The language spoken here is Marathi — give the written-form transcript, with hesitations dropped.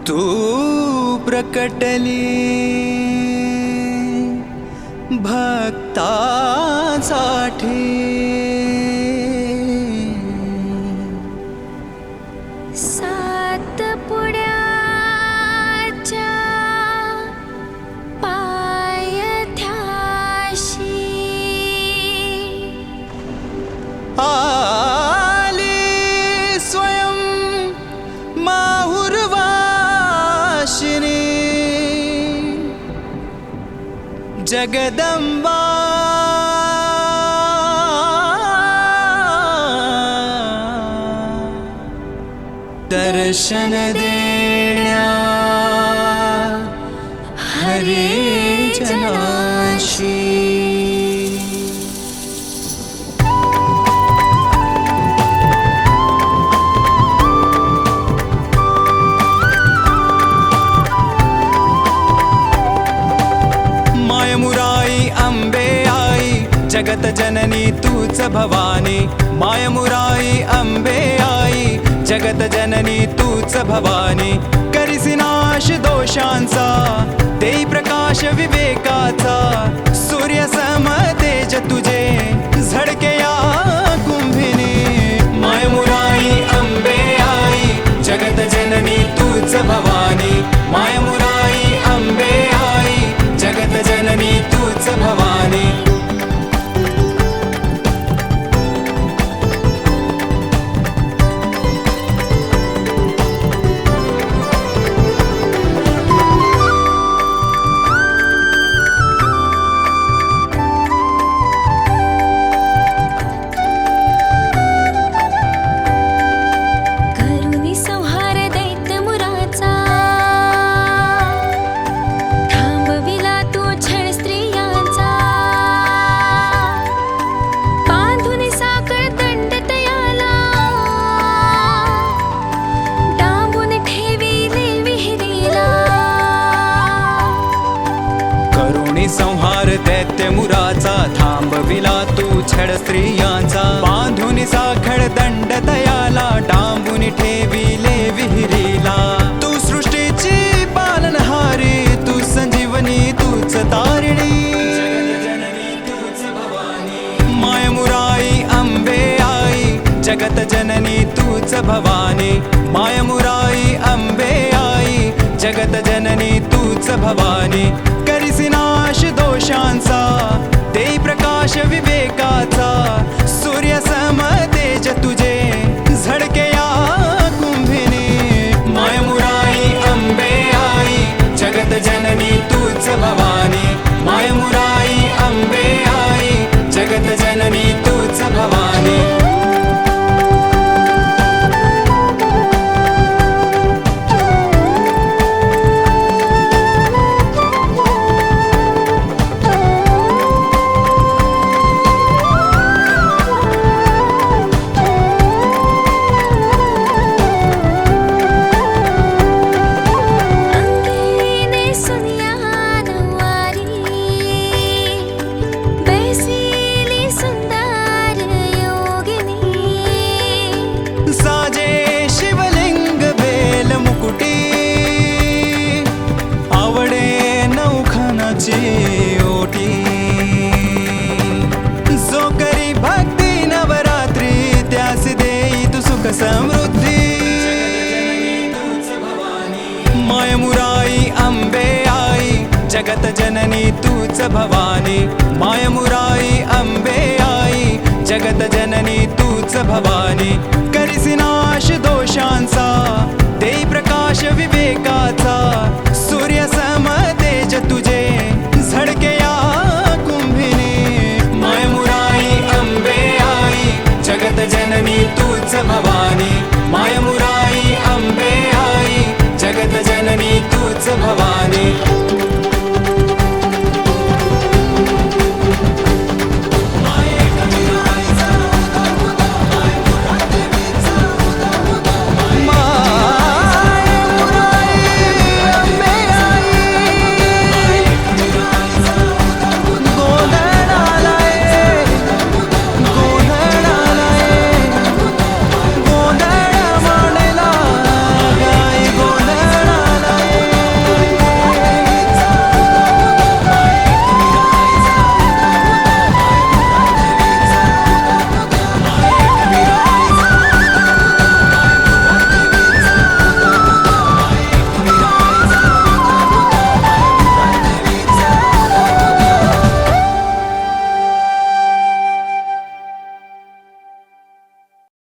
तू प्रकटली भक्तासाठी सातपुड्याच्या पायथ्याशी आली स्वयं माहुरवाशिनी जगदंबा दर्शन देण्या हरी जनाशी मायमुराई अंबे आई जगत जननी तूच भवानी मायमुराई अंबे आई जगत जननी तूच भवानी करिसी नाश दोषांचा देई प्रकाश विवेकाचा सूर्य सम तेज तुझे झडके या कुंभिनी मायमुराई अंबे आई जगत जननी तूच भवानी मायमुराई अंबे आई जगत जननी तूच भवानी संहार दैत्य मुराचा थांबविला तू छळ स्त्रियांचा बांधून साखळ दंड दयाला डांबून ठेविले विहिरीला तू सृष्टीची पालनहारी तू संजीवनी तूच तारिणी मायमुराई अंबे आई जगत जननी तूच भवानी मायमुराई अंबे आई जगत जननी तूच भवानी करिसी नाश दोषांचा देई प्रकाश विवेकाचा सूर्य सम तेज तुझे झडके या कुंभिनी मायमुराई अंबे आई जगत जननी तूच भवानी मायमुराई अंबे आई जगत जननी तूच भवानी समृद्धी मायमुराई अंबे आई जगत जननी तूच भवानी मायमुराई अंबे आई जगत जननी तूच भवानी करिसी नाश दोषांचा देई प्रकाश विवेकाचा सूर्य सम तेज तुझे झडके या कुंभिनी मायमुराई अंबे आई जगत जननी तूच भवानी